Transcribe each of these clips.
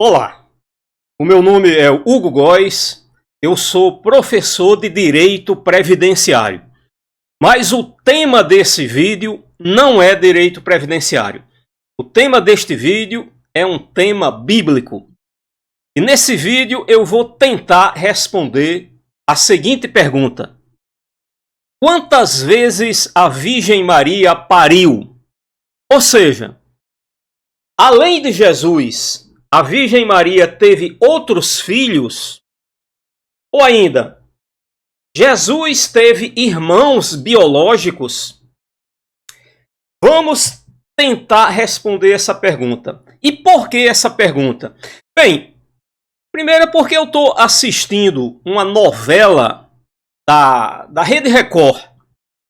Olá, o meu nome é Hugo Góes, eu sou professor de Direito Previdenciário. Mas o tema desse vídeo não é direito previdenciário. O tema deste vídeo é um tema bíblico. E nesse vídeo eu vou tentar responder a seguinte pergunta: quantas vezes a Virgem Maria pariu? Ou seja, além de Jesus, a Virgem Maria teve outros filhos? Ou ainda, Jesus teve irmãos biológicos? Vamos tentar responder essa pergunta. E por que essa pergunta? Bem, primeiro porque eu estou assistindo uma novela da Rede Record.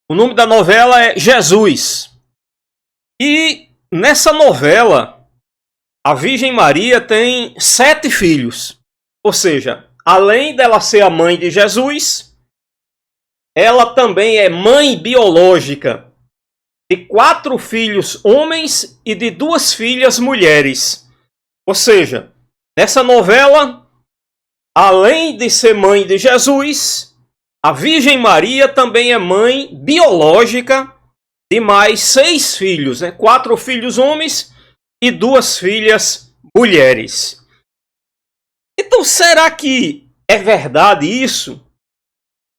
O nome da novela é Jesus. E nessa novela, a Virgem Maria tem 7 filhos. Ou seja, além dela ser a mãe de Jesus, ela também é mãe biológica de 4 filhos homens e de 2 filhas mulheres. Ou seja, nessa novela, além de ser mãe de Jesus, a Virgem Maria também é mãe biológica de mais 6 filhos, 4 filhos homens e 2 filhas mulheres. Então, será que é verdade isso?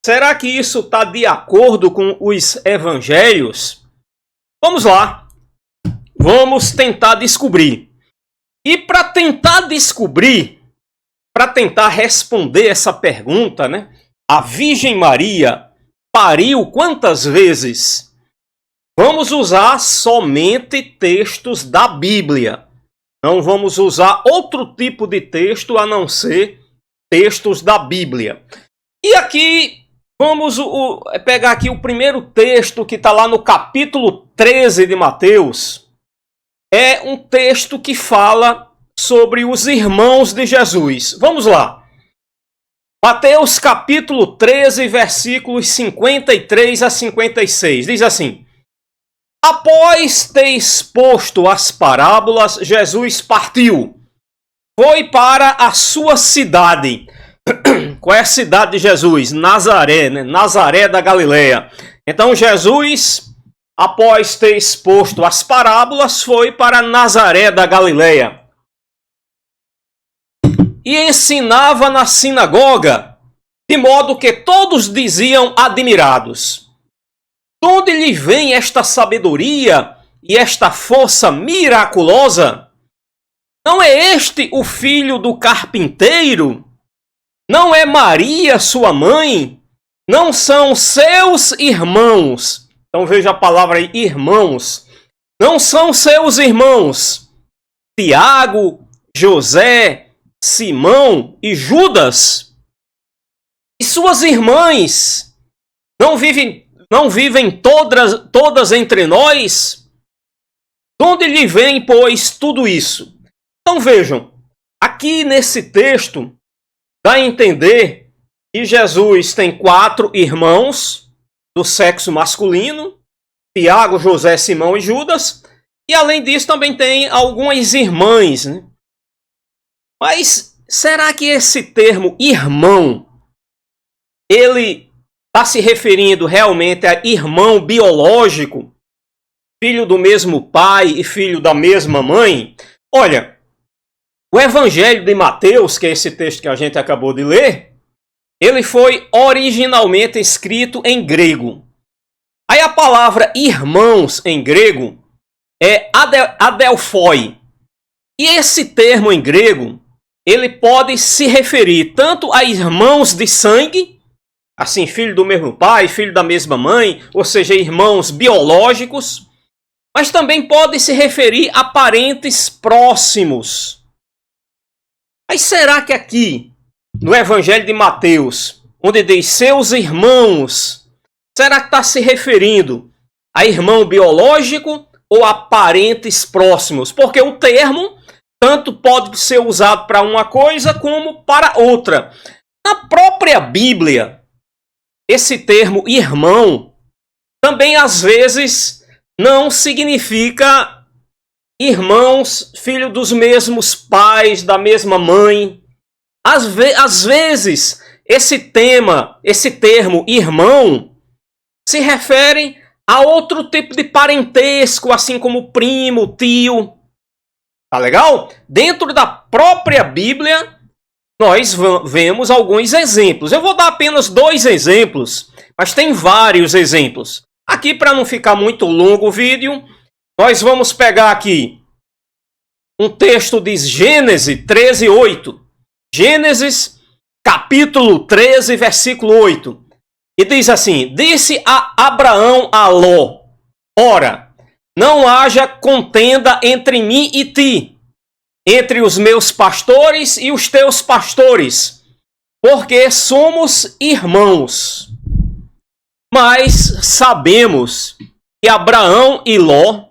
Será que isso está de acordo com os evangelhos? Vamos lá. Vamos tentar descobrir. E para tentar descobrir, para tentar responder essa pergunta, a Virgem Maria pariu quantas vezes? Vamos usar somente textos da Bíblia. Não vamos usar outro tipo de texto a não ser textos da Bíblia. E aqui, vamos pegar aqui o primeiro texto que está lá no capítulo 13 de Mateus. É um texto que fala sobre os irmãos de Jesus. Vamos lá. Mateus capítulo 13, versículos 53 a 56. Diz assim: após ter exposto as parábolas, Jesus partiu. Foi para a sua cidade. Qual é a cidade de Jesus? Nazaré, Nazaré da Galileia. Então Jesus, após ter exposto as parábolas, foi para Nazaré da Galileia. E ensinava na sinagoga, de modo que todos diziam admirados: de onde lhe vem esta sabedoria e esta força miraculosa? Não é este o filho do carpinteiro? Não é Maria sua mãe? Não são seus irmãos? Então veja a palavra aí, irmãos. Não são seus irmãos Tiago, José, Simão e Judas? E suas irmãs não vivem todas entre nós? De onde lhe vem, pois, tudo isso? Então vejam, aqui nesse texto, dá a entender que Jesus tem 4 irmãos do sexo masculino, Tiago, José, Simão e Judas, e além disso também tem algumas irmãs. Mas será que esse termo irmão, ele está se referindo realmente a irmão biológico, filho do mesmo pai e filho da mesma mãe? Olha, o Evangelho de Mateus, que é esse texto que a gente acabou de ler, ele foi originalmente escrito em grego. Aí a palavra irmãos em grego é adelphoi. E esse termo em grego, ele pode se referir tanto a irmãos de sangue, assim, filho do mesmo pai, filho da mesma mãe, ou seja, irmãos biológicos, mas também pode se referir a parentes próximos. Mas será que aqui, no Evangelho de Mateus, onde diz seus irmãos, será que está se referindo a irmão biológico ou a parentes próximos? Porque o termo tanto pode ser usado para uma coisa como para outra. Na própria Bíblia, esse termo irmão também às vezes não significa irmãos, filho dos mesmos pais, da mesma mãe. Às vezes, esse termo irmão, se refere a outro tipo de parentesco, assim como primo, tio. Tá legal? Dentro da própria Bíblia, nós vemos alguns exemplos. Eu vou dar apenas 2 exemplos, mas tem vários exemplos. Aqui, para não ficar muito longo o vídeo, nós vamos pegar aqui um texto de Gênesis 13:8. Gênesis, capítulo 13, versículo 8. E diz assim: disse a Abraão a Ló: ora, não haja contenda entre mim e ti, entre os meus pastores e os teus pastores, porque somos irmãos. Mas sabemos que Abraão e Ló,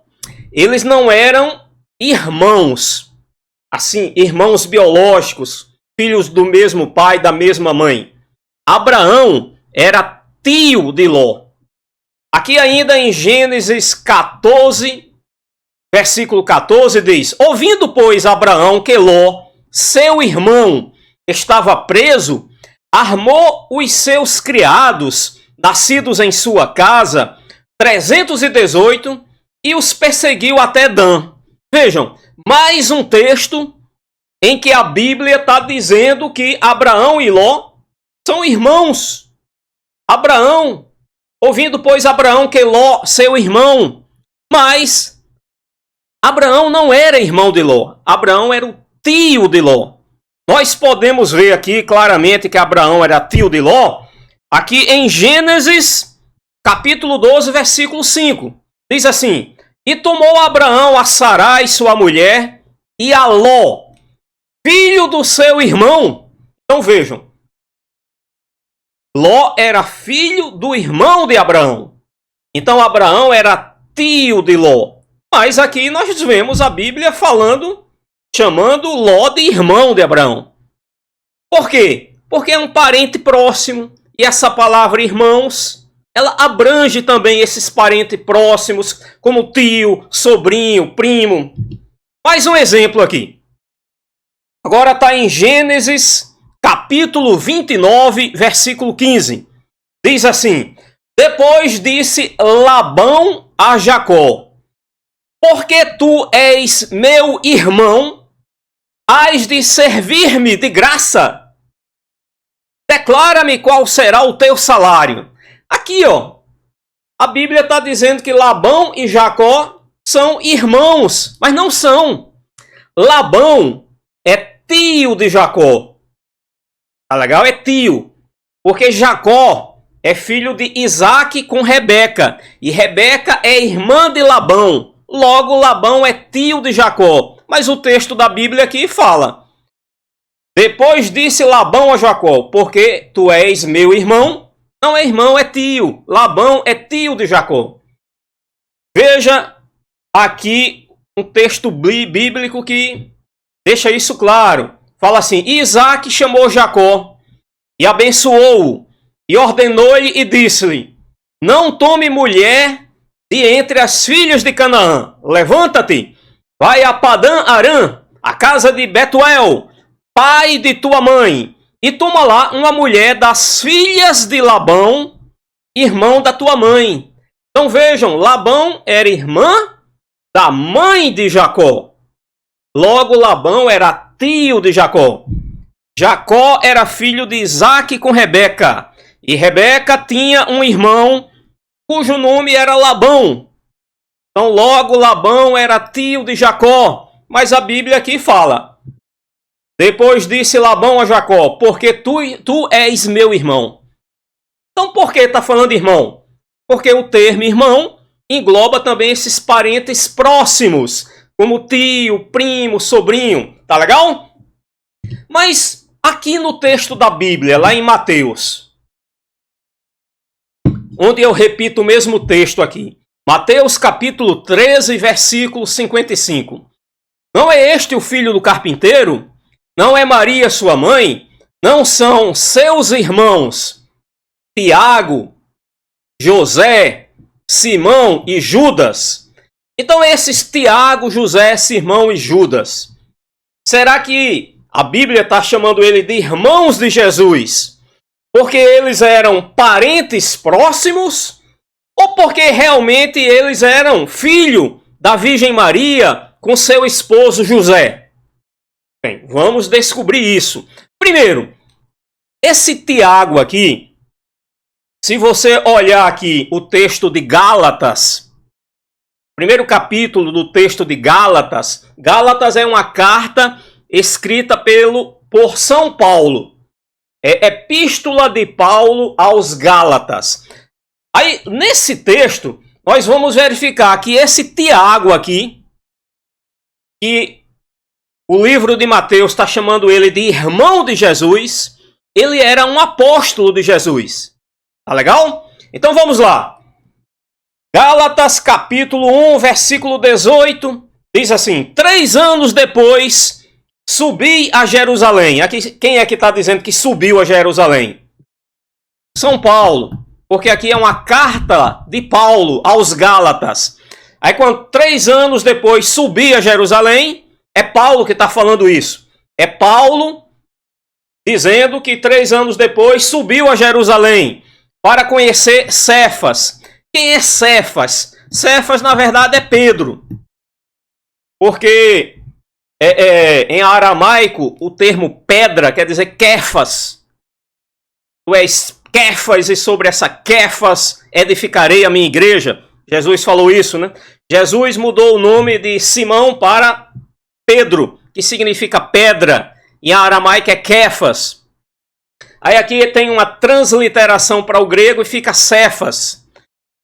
eles não eram irmãos, assim, irmãos biológicos, filhos do mesmo pai, da mesma mãe. Abraão era tio de Ló. Aqui ainda em Gênesis 14, versículo 14 diz: ouvindo, pois, Abraão que Ló, seu irmão, estava preso, armou os seus criados, nascidos em sua casa, 318, e os perseguiu até Dan. Vejam, mais um texto em que a Bíblia está dizendo que Abraão e Ló são irmãos. Abraão, ouvindo, pois, Abraão que Ló, seu irmão, mas Abraão não era irmão de Ló. Abraão era o tio de Ló. Nós podemos ver aqui claramente que Abraão era tio de Ló, aqui em Gênesis, capítulo 12, versículo 5. Diz assim: e tomou Abraão a Sarai, sua mulher, e a Ló, filho do seu irmão. Então vejam, Ló era filho do irmão de Abraão. Então Abraão era tio de Ló. Mas aqui nós vemos a Bíblia chamando Ló de irmão de Abraão. Por quê? Porque é um parente próximo. E essa palavra irmãos, ela abrange também esses parentes próximos, como tio, sobrinho, primo. Mais um exemplo aqui. Agora está em Gênesis, capítulo 29, versículo 15. Diz assim: depois disse Labão a Jacó: porque tu és meu irmão, hás de servir-me de graça? Declara-me qual será o teu salário. Aqui, ó, a Bíblia está dizendo que Labão e Jacó são irmãos, mas não são. Labão é tio de Jacó. Tá legal? É tio. Porque Jacó é filho de Isaac com Rebeca. E Rebeca é irmã de Labão. Logo, Labão é tio de Jacó. Mas o texto da Bíblia aqui fala: depois disse Labão a Jacó: porque tu és meu irmão. Não é irmão, é tio. Labão é tio de Jacó. Veja aqui um texto bíblico que deixa isso claro. Fala assim: Isaac chamou Jacó e abençoou-o, e ordenou-lhe e disse-lhe: não tome mulher de entre as filhas de Canaã. Levanta-te, vai a Padã Arã, a casa de Betuel, pai de tua mãe, e toma lá uma mulher das filhas de Labão, irmão da tua mãe. Então vejam, Labão era irmã da mãe de Jacó. Logo, Labão era tio de Jacó. Jacó era filho de Isaac com Rebeca. E Rebeca tinha um irmão cujo nome era Labão. Então logo Labão era tio de Jacó. Mas a Bíblia aqui fala: depois disse Labão a Jacó: porque tu és meu irmão. Então por que está falando irmão? Porque o termo irmão engloba também esses parentes próximos, como tio, primo, sobrinho. Tá legal? Mas aqui no texto da Bíblia, lá em Mateus, onde eu repito o mesmo texto aqui, Mateus capítulo 13, versículo 55. Não é este o filho do carpinteiro? Não é Maria sua mãe? Não são seus irmãos Tiago, José, Simão e Judas? Então esses Tiago, José, Simão e Judas, será que a Bíblia está chamando ele de irmãos de Jesus porque eles eram parentes próximos ou porque realmente eles eram filho da Virgem Maria com seu esposo José? Bem, vamos descobrir isso. Primeiro, esse Tiago aqui, se você olhar aqui o texto de Gálatas, primeiro capítulo do texto de Gálatas, Gálatas é uma carta escrita por São Paulo. É Epístola de Paulo aos Gálatas. Aí, nesse texto, nós vamos verificar que esse Tiago aqui, que o livro de Mateus está chamando ele de irmão de Jesus, ele era um apóstolo de Jesus. Tá legal? Então vamos lá. Gálatas capítulo 1, versículo 18, diz assim: 3 anos depois, subi a Jerusalém. Aqui, quem é que está dizendo que subiu a Jerusalém? São Paulo. Porque aqui é uma carta de Paulo aos Gálatas. Aí quando 3 anos depois subi a Jerusalém, é Paulo que está falando isso. É Paulo dizendo que 3 anos depois subiu a Jerusalém para conhecer Cefas. Quem é Cefas? Cefas, na verdade, é Pedro. Porque em aramaico, o termo pedra quer dizer Kefas. Tu és Kefas e sobre essa Kefas edificarei a minha igreja. Jesus falou isso, né? Jesus mudou o nome de Simão para Pedro, que significa pedra. Em aramaico é Kefas. Aí aqui tem uma transliteração para o grego e fica Cefas.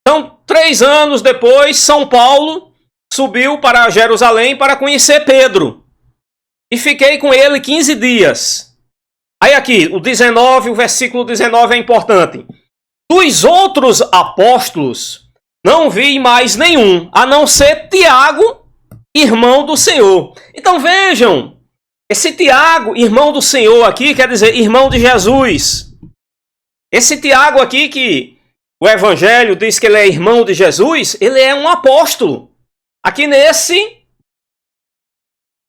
Então, 3 anos depois, São Paulo subiu para Jerusalém para conhecer Pedro. E fiquei com ele 15 dias. Aí aqui, o versículo 19 é importante. Dos outros apóstolos, não vi mais nenhum, a não ser Tiago, irmão do Senhor. Então vejam, esse Tiago, irmão do Senhor aqui, quer dizer irmão de Jesus. Esse Tiago aqui, que o Evangelho diz que ele é irmão de Jesus, ele é um apóstolo. Aqui nesse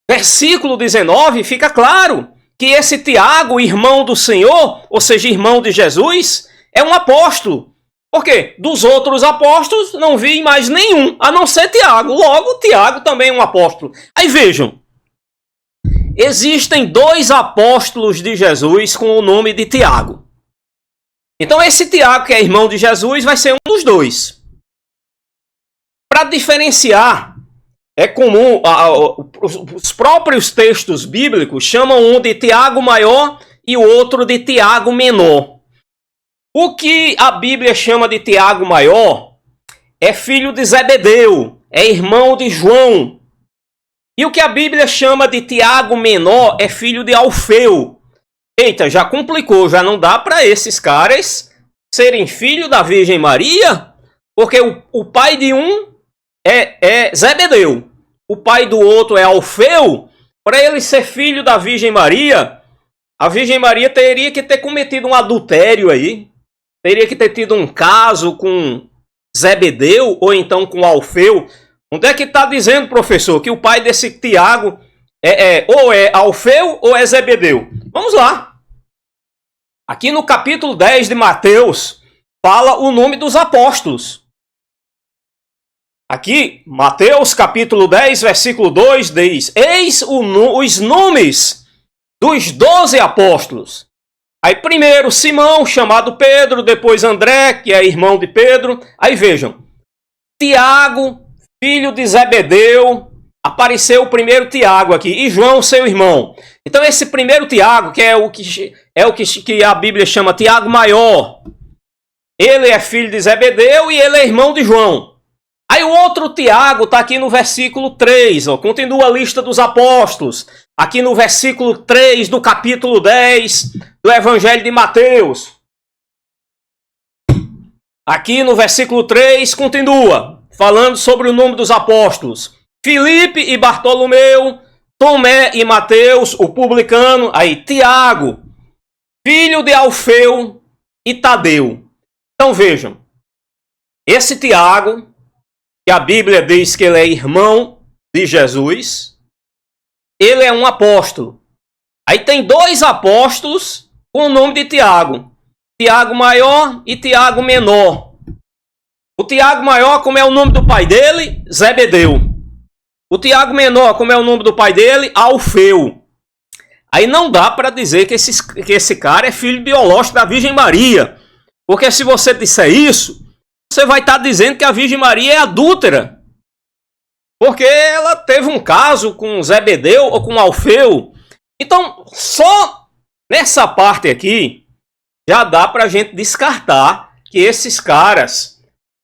versículo 19 fica claro que esse Tiago, irmão do Senhor, ou seja, irmão de Jesus, é um apóstolo. Por quê? Dos outros apóstolos não vi mais nenhum, a não ser Tiago. Logo, Tiago também é um apóstolo. Aí vejam, existem 2 apóstolos de Jesus com o nome de Tiago. Então esse Tiago, que é irmão de Jesus, vai ser um dos 2. Para diferenciar, é comum, os próprios textos bíblicos chamam um de Tiago maior e o outro de Tiago menor. O que a Bíblia chama de Tiago maior é filho de Zebedeu, é irmão de João. E o que a Bíblia chama de Tiago menor é filho de Alfeu. Eita, já complicou, já não dá para esses caras serem filho da Virgem Maria, porque o pai de um é Zebedeu, o pai do outro é Alfeu. Para ele ser filho da Virgem Maria, a Virgem Maria teria que ter cometido um adultério aí, teria que ter tido um caso com Zebedeu ou então com Alfeu. Onde é que está dizendo, professor, que o pai desse Tiago ou é Alfeu ou é Zebedeu? Vamos lá. Aqui no capítulo 10 de Mateus, fala o nome dos apóstolos. Aqui, Mateus capítulo 10, versículo 2 diz: eis os nomes dos 12 apóstolos. Aí primeiro Simão, chamado Pedro, depois André, que é irmão de Pedro. Aí vejam, Tiago, filho de Zebedeu, apareceu o primeiro Tiago aqui, e João, seu irmão. Então esse primeiro Tiago, que é o que a Bíblia chama Tiago maior, ele é filho de Zebedeu e ele é irmão de João. Aí o outro Tiago está aqui no versículo 3, ó, continua a lista dos apóstolos, aqui no versículo 3 do capítulo 10 do Evangelho de Mateus. Aqui no versículo 3 continua, falando sobre o nome dos apóstolos. Filipe e Bartolomeu, Tomé e Mateus, o publicano, aí Tiago, filho de Alfeu e Tadeu. Então vejam, esse Tiago que a Bíblia diz que ele é irmão de Jesus, ele é um apóstolo. Aí tem dois apóstolos com o nome de Tiago. Tiago maior e Tiago menor. O Tiago maior, como é o nome do pai dele? Zebedeu. O Tiago menor, como é o nome do pai dele? Alfeu. Aí não dá para dizer que esse cara é filho biológico da Virgem Maria. Porque se você disser isso, você vai estar dizendo que a Virgem Maria é adúltera. Porque ela teve um caso com Zebedeu ou com Alfeu. Então, só nessa parte aqui, já dá para a gente descartar que esses caras,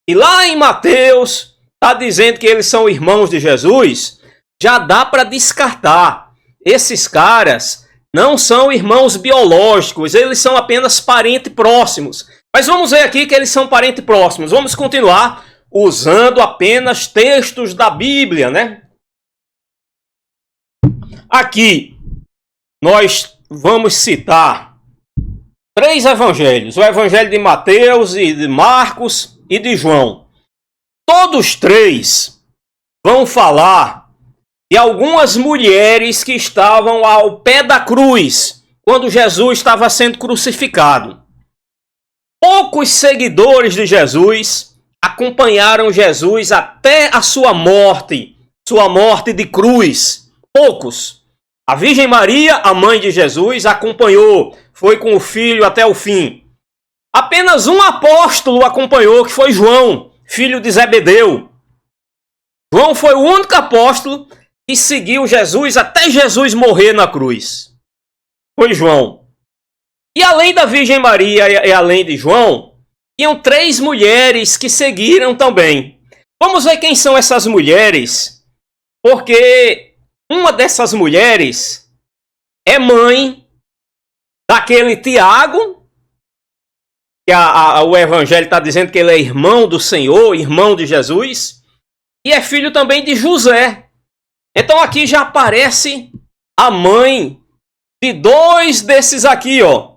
e lá em Mateus, está dizendo que eles são irmãos de Jesus, já dá para descartar. Esses caras não são irmãos biológicos, eles são apenas parentes próximos. Mas vamos ver aqui que eles são parentes próximos. Vamos continuar usando apenas textos da Bíblia, né? Aqui nós vamos citar 3 evangelhos. O evangelho de Mateus, e de Marcos e de João. Todos 3 vão falar de algumas mulheres que estavam ao pé da cruz quando Jesus estava sendo crucificado. Poucos seguidores de Jesus acompanharam Jesus até a sua morte de cruz. Poucos. A Virgem Maria, a mãe de Jesus, acompanhou, foi com o filho até o fim. Apenas um apóstolo acompanhou, que foi João, filho de Zebedeu. João foi o único apóstolo que seguiu Jesus até Jesus morrer na cruz. Foi João. E além da Virgem Maria e além de João, tinham 3 mulheres que seguiram também. Vamos ver quem são essas mulheres, porque uma dessas mulheres é mãe daquele Tiago, que o evangelho está dizendo que ele é irmão do Senhor, irmão de Jesus, e é filho também de José. Então aqui já aparece a mãe de 2 desses aqui, ó.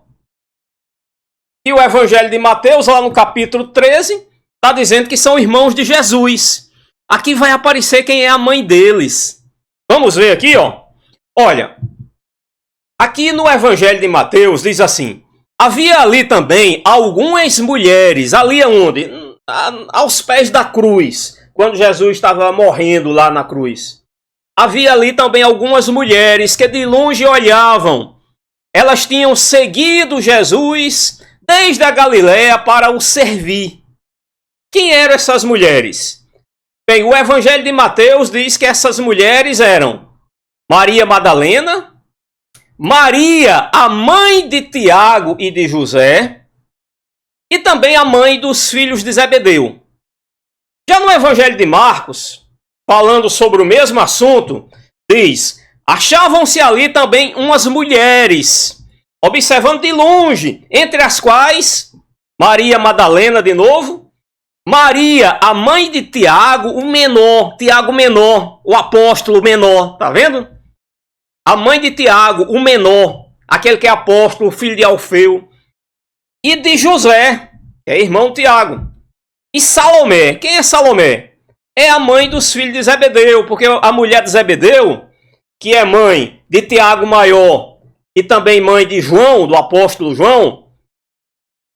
E o evangelho de Mateus, lá no capítulo 13, está dizendo que são irmãos de Jesus. Aqui vai aparecer quem é a mãe deles. Vamos ver aqui, ó. Olha, aqui no evangelho de Mateus diz assim: havia ali também algumas mulheres, ali aonde? Aos pés da cruz, quando Jesus estava morrendo lá na cruz. Havia ali também algumas mulheres que de longe olhavam. Elas tinham seguido Jesus desde a Galiléia para o servir. Quem eram essas mulheres? Bem, o evangelho de Mateus diz que essas mulheres eram Maria Madalena, Maria, a mãe de Tiago e de José, e também a mãe dos filhos de Zebedeu. Já no evangelho de Marcos, falando sobre o mesmo assunto, diz: achavam-se ali também umas mulheres, observando de longe, entre as quais Maria Madalena de novo, Maria, a mãe de Tiago, o menor, Tiago menor, o apóstolo menor, tá vendo? A mãe de Tiago, o menor, aquele que é apóstolo, filho de Alfeu, e de José, que é irmão de Tiago. E Salomé, quem é Salomé? É a mãe dos filhos de Zebedeu, porque a mulher de Zebedeu, que é mãe de Tiago maior e também mãe de João, do apóstolo João,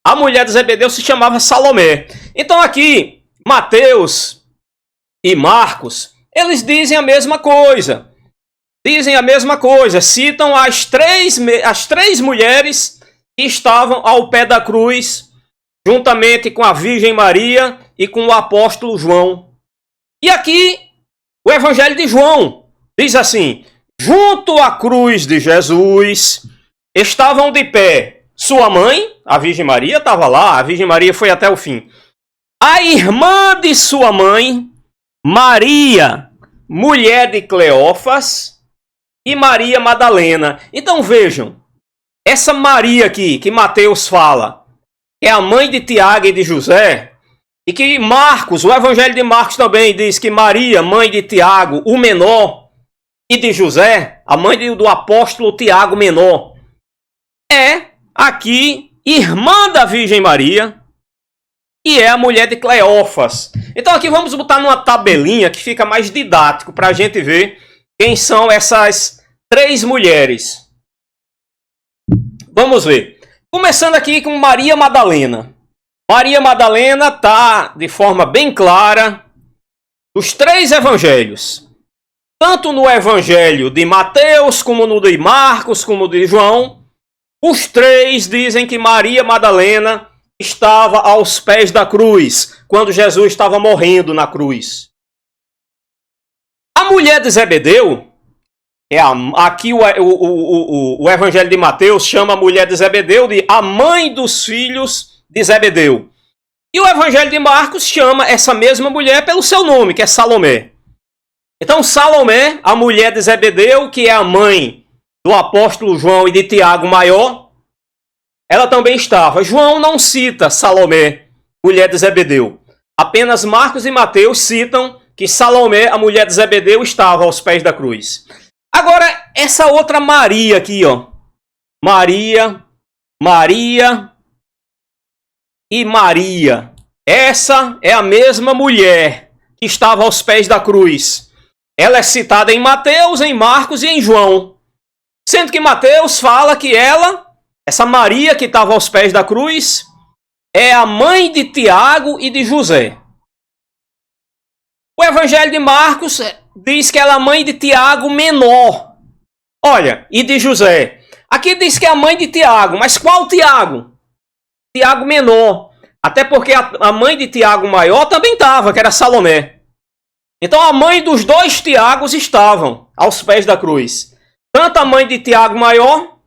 a mulher de Zebedeu se chamava Salomé. Então aqui, Mateus e Marcos, eles dizem a mesma coisa. Dizem a mesma coisa, citam as três mulheres que estavam ao pé da cruz, juntamente com a Virgem Maria e com o apóstolo João. E aqui, o evangelho de João diz assim: junto à cruz de Jesus estavam de pé sua mãe, a Virgem Maria estava lá, a Virgem Maria foi até o fim. A irmã de sua mãe, Maria, mulher de Cleófas, e Maria Madalena. Então vejam, essa Maria aqui que Mateus fala, é a mãe de Tiago e de José, e que Marcos, o evangelho de Marcos também diz que Maria, mãe de Tiago, o menor, e de José, a mãe do apóstolo Tiago menor, é aqui irmã da Virgem Maria, e é a mulher de Cleófas. Então aqui vamos botar numa tabelinha que fica mais didático para a gente ver quem são essas 3 mulheres. Vamos ver. Começando aqui com Maria Madalena. Maria Madalena está de forma bem clara nos 3 evangelhos. Tanto no evangelho de Mateus, como no de Marcos, como no de João, os 3 dizem que Maria Madalena estava aos pés da cruz, quando Jesus estava morrendo na cruz. A mulher de Zebedeu, aqui o evangelho de Mateus chama a mulher de Zebedeu de a mãe dos filhos de Zebedeu. E o evangelho de Marcos chama essa mesma mulher pelo seu nome, que é Salomé. Então Salomé, a mulher de Zebedeu, que é a mãe do apóstolo João e de Tiago maior, ela também estava. João não cita Salomé, mulher de Zebedeu. Apenas Marcos e Mateus citam que Salomé, a mulher de Zebedeu, estava aos pés da cruz. Agora, essa outra Maria aqui, ó. Maria e Maria. Essa é a mesma mulher que estava aos pés da cruz. Ela é citada em Mateus, em Marcos e em João. Sendo que Mateus fala que essa Maria que estava aos pés da cruz, é a mãe de Tiago e de José. O evangelho de Marcos diz que ela é a mãe de Tiago menor. Olha, e de José. Aqui diz que é a mãe de Tiago, mas qual Tiago? Tiago menor. Até porque a mãe de Tiago maior também estava, que era Salomé. Então a mãe dos 2 Tiagos estavam aos pés da cruz. Tanto a mãe de Tiago maior,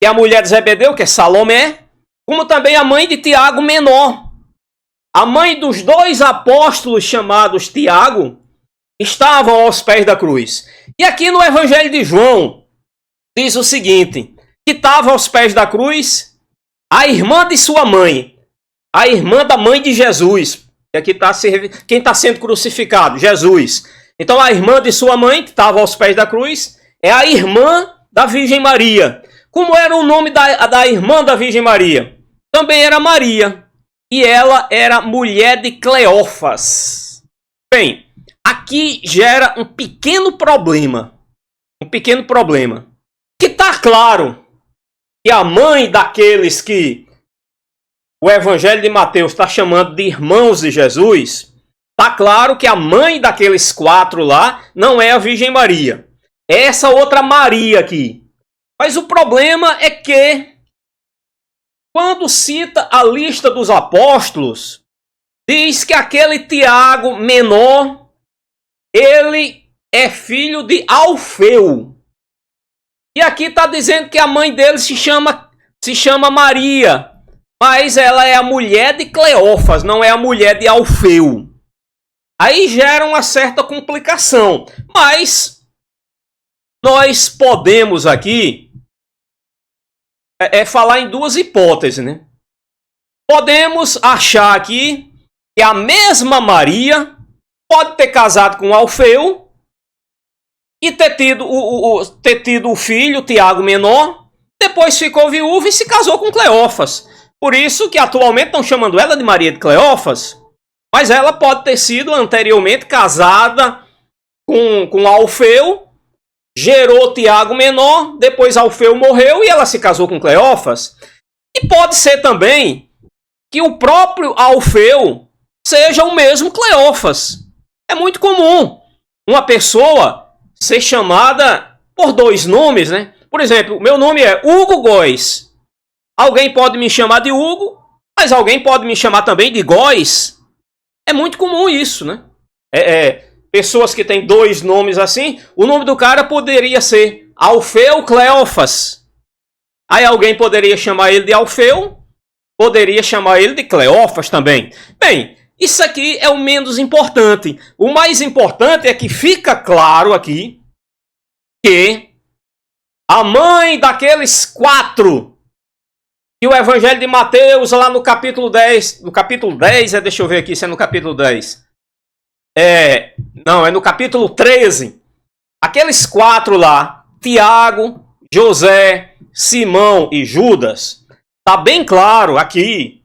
que é a mulher de Zebedeu, que é Salomé, como também a mãe de Tiago menor. A mãe dos 2 apóstolos chamados Tiago estavam aos pés da cruz. E aqui no evangelho de João diz o seguinte, que estava aos pés da cruz a irmã de sua mãe, a irmã da mãe de Jesus. E aqui está quem está sendo crucificado? Jesus. Então a irmã de sua mãe, que estava aos pés da cruz, é a irmã da Virgem Maria. Como era o nome da irmã da Virgem Maria? Também era Maria. E ela era mulher de Cleófas. Bem, aqui gera um pequeno problema. Que está claro que a mãe daqueles que o evangelho de Mateus está chamando de irmãos de Jesus, está claro que a mãe daqueles 4 lá não é a Virgem Maria. É essa outra Maria aqui. Mas o problema é que, quando cita a lista dos apóstolos, diz que aquele Tiago menor, ele é filho de Alfeu. E aqui está dizendo que a mãe dele se chama Maria. Mas ela é a mulher de Cleófas, não é a mulher de Alfeu. Aí gera uma certa complicação. Mas nós podemos aqui falar em 2 hipóteses, né? Podemos achar aqui que a mesma Maria pode ter casado com Alfeu e ter tido o filho, Tiago menor, depois ficou viúva e se casou com Cleófas. Por isso que atualmente estão chamando ela de Maria de Cleófas, mas ela pode ter sido anteriormente casada com Alfeu, gerou Tiago menor, depois Alfeu morreu e ela se casou com Cleófas. E pode ser também que o próprio Alfeu seja o mesmo Cleófas. É muito comum uma pessoa ser chamada por 2 nomes, né? Por exemplo, meu nome é Hugo Góes. Alguém pode me chamar de Hugo, mas alguém pode me chamar também de Góes. É muito comum isso, né? Pessoas que têm 2 nomes assim, o nome do cara poderia ser Alfeu Cleófas. Aí alguém poderia chamar ele de Alfeu, poderia chamar ele de Cleófas também. Bem, isso aqui é o menos importante. O mais importante é que fica claro aqui que a mãe daqueles 4... E o evangelho de Mateus, lá no capítulo 10... No capítulo 10, deixa eu ver aqui se é no capítulo 10. Não, é no capítulo 13. Aqueles 4 lá, Tiago, José, Simão e Judas, está bem claro aqui,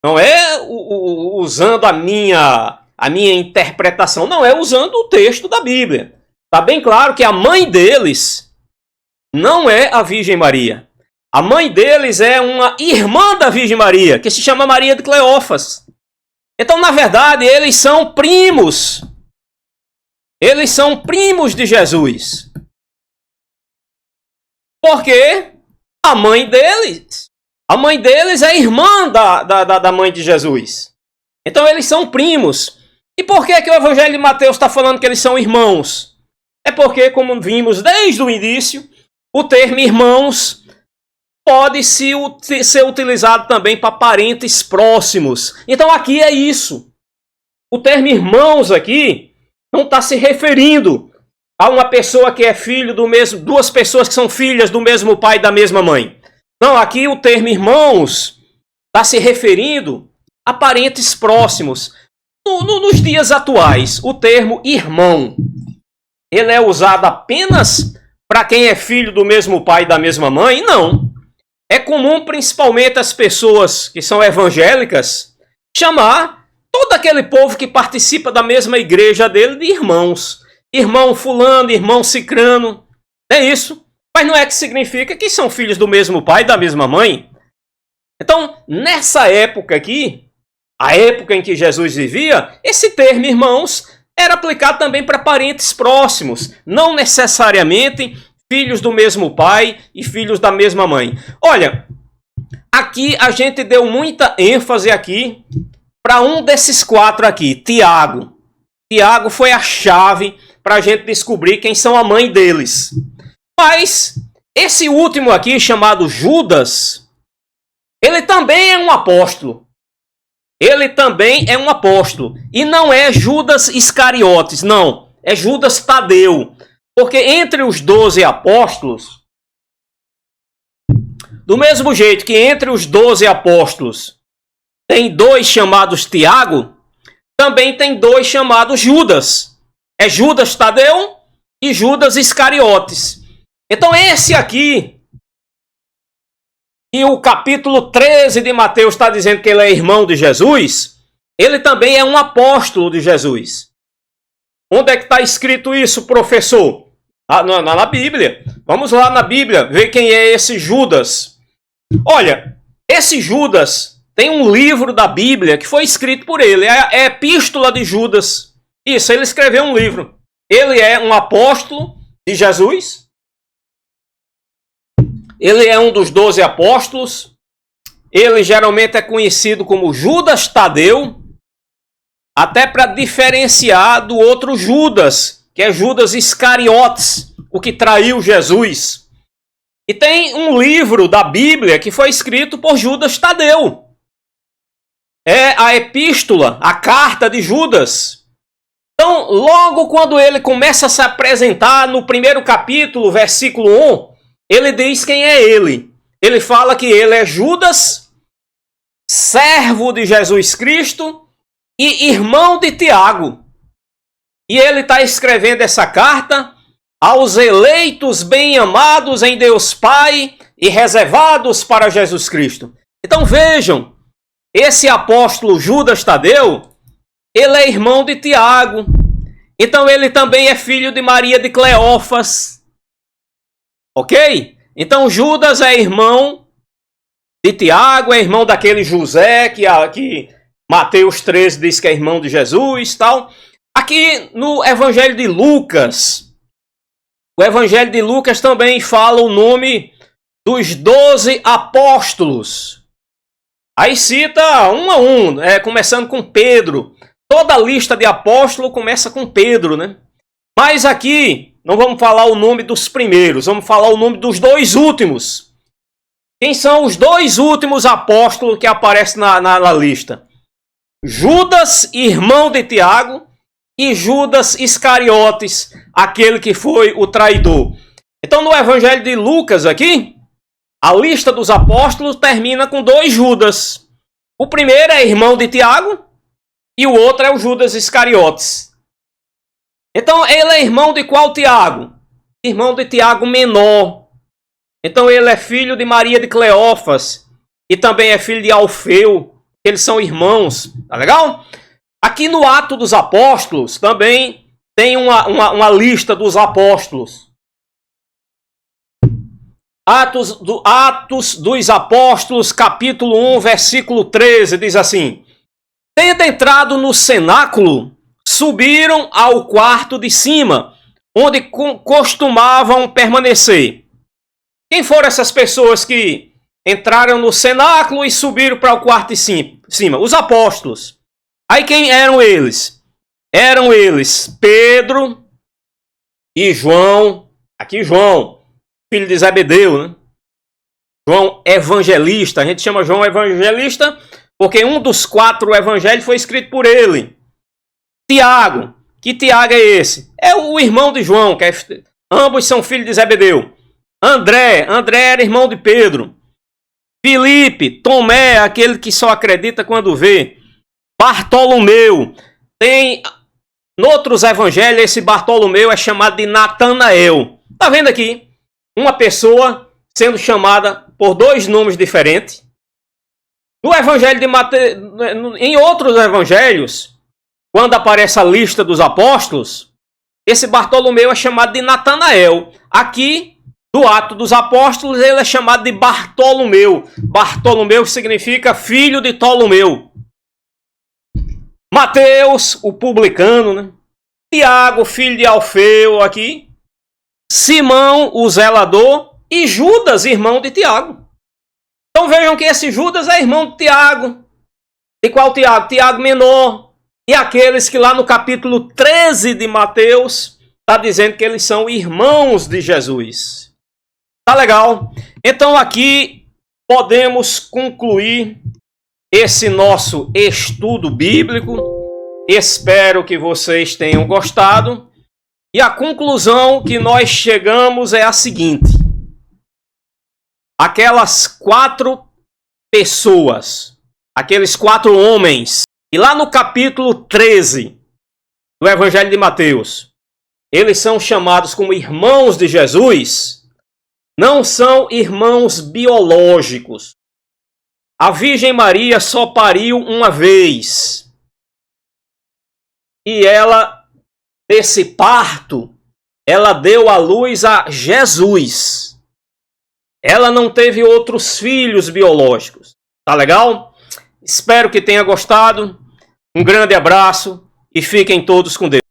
Não é usando a minha interpretação, não, é usando o texto da Bíblia. Está bem claro que a mãe deles não é a Virgem Maria. A mãe deles é uma irmã da Virgem Maria, que se chama Maria de Cleófas. Então, na verdade, eles são primos. Eles são primos de Jesus. Porque a mãe deles é irmã da mãe de Jesus. Então, eles são primos. E por que o Evangelho de Mateus está falando que eles são irmãos? É porque, como vimos desde o início, o termo irmãos pode ser utilizado também para parentes próximos. Então aqui é isso. O termo irmãos aqui não está se referindo a uma pessoa que é filho do mesmo, duas pessoas que são filhas do mesmo pai e da mesma mãe. Não, aqui o termo irmãos está se referindo a parentes próximos. Nos dias atuais, o termo irmão, ele é usado apenas para quem é filho do mesmo pai e da mesma mãe? Não. É comum, principalmente as pessoas que são evangélicas, chamar todo aquele povo que participa da mesma igreja dele de irmãos. Irmão fulano, irmão cicrano. É isso. Mas não é que significa que são filhos do mesmo pai e da mesma mãe. Então, nessa época aqui, a época em que Jesus vivia, esse termo irmãos era aplicado também para parentes próximos, não necessariamente filhos do mesmo pai e filhos da mesma mãe. Olha, aqui a gente deu muita ênfase aqui para um desses quatro aqui, Tiago. Tiago foi a chave para a gente descobrir quem são a mãe deles. Mas esse último aqui, chamado Judas, ele também é um apóstolo. Ele também é um apóstolo. E não é Judas Iscariotes, não. É Judas Tadeu. Porque entre os 12 apóstolos, do mesmo jeito que entre os 12 apóstolos tem dois chamados Tiago, também tem dois chamados Judas. É Judas Tadeu e Judas Iscariotes. Então esse aqui, que o capítulo 13 de Mateus está dizendo que ele é irmão de Jesus, ele também é um apóstolo de Jesus. Onde é que está escrito isso, professor? Na Bíblia. Vamos lá na Bíblia ver quem é esse Judas. Olha, esse Judas tem um livro da Bíblia que foi escrito por ele. É a Epístola de Judas. Isso, ele escreveu um livro. Ele é um apóstolo de Jesus. Ele é um dos 12 apóstolos. Ele geralmente é conhecido como Judas Tadeu. Até para diferenciar do outro Judas, que é Judas Iscariotes, o que traiu Jesus. E tem um livro da Bíblia que foi escrito por Judas Tadeu. É a Epístola, a Carta de Judas. Então, logo quando ele começa a se apresentar no primeiro capítulo, versículo 1, ele diz quem é ele. Ele fala que ele é Judas, servo de Jesus Cristo e irmão de Tiago. E ele está escrevendo essa carta aos eleitos bem-amados em Deus Pai e reservados para Jesus Cristo. Então vejam, esse apóstolo Judas Tadeu, ele é irmão de Tiago. Então ele também é filho de Maria de Cleófas. Ok? Então Judas é irmão de Tiago, é irmão daquele José que Mateus 13 diz que é irmão de Jesus e tal. Aqui no Evangelho de Lucas, o Evangelho de Lucas também fala o nome dos 12 apóstolos. Aí cita um a um, começando com Pedro. Toda a lista de apóstolo começa com Pedro, né? Mas aqui não vamos falar o nome dos primeiros, vamos falar o nome dos dois últimos. Quem são os dois últimos apóstolos que aparecem na lista? Judas, irmão de Tiago, e Judas Iscariotes, aquele que foi o traidor. Então no Evangelho de Lucas aqui, a lista dos apóstolos termina com dois Judas. O primeiro é irmão de Tiago e o outro é o Judas Iscariotes. Então ele é irmão de qual Tiago? Irmão de Tiago menor. Então ele é filho de Maria de Cleófas e também é filho de Alfeu. Eles são irmãos, tá legal? Aqui no Atos dos Apóstolos também tem uma lista dos apóstolos. Atos dos Apóstolos, capítulo 1, versículo 13, diz assim: tendo entrado no cenáculo, subiram ao quarto de cima, onde costumavam permanecer. Quem foram essas pessoas que entraram no cenáculo e subiram para o quarto de cima? Os apóstolos. Aí quem eram eles? Eram eles Pedro e João. Aqui João, filho de Zebedeu, né? João Evangelista. A gente chama João Evangelista porque um dos 4 evangelhos foi escrito por ele. Tiago. Que Tiago é esse? É o irmão de João, que ambos são filhos de Zebedeu. André era irmão de Pedro. Filipe, Tomé, aquele que só acredita quando vê. Bartolomeu. Tem noutros evangelhos esse Bartolomeu é chamado de Natanael. Tá vendo aqui? Uma pessoa sendo chamada por 2 nomes diferentes. No evangelho de Mateus, em outros evangelhos, quando aparece a lista dos apóstolos, esse Bartolomeu é chamado de Natanael. Aqui, do Ato dos Apóstolos, ele é chamado de Bartolomeu. Bartolomeu significa filho de Ptolomeu. Mateus, o publicano, né? Tiago, filho de Alfeu, aqui. Simão, o zelador. E Judas, irmão de Tiago. Então vejam que esse Judas é irmão de Tiago. De qual Tiago? Tiago menor. E aqueles que lá no capítulo 13 de Mateus está dizendo que eles são irmãos de Jesus. Tá legal? Então aqui podemos concluir esse nosso estudo bíblico. Espero que vocês tenham gostado. E a conclusão que nós chegamos é a seguinte: aquelas 4 pessoas, aqueles 4 homens, e lá no capítulo 13 do Evangelho de Mateus, eles são chamados como irmãos de Jesus, não são irmãos biológicos. A Virgem Maria só pariu uma vez. E ela, nesse parto, ela deu à luz a Jesus. Ela não teve outros filhos biológicos. Tá legal? Espero que tenha gostado. Um grande abraço e fiquem todos com Deus.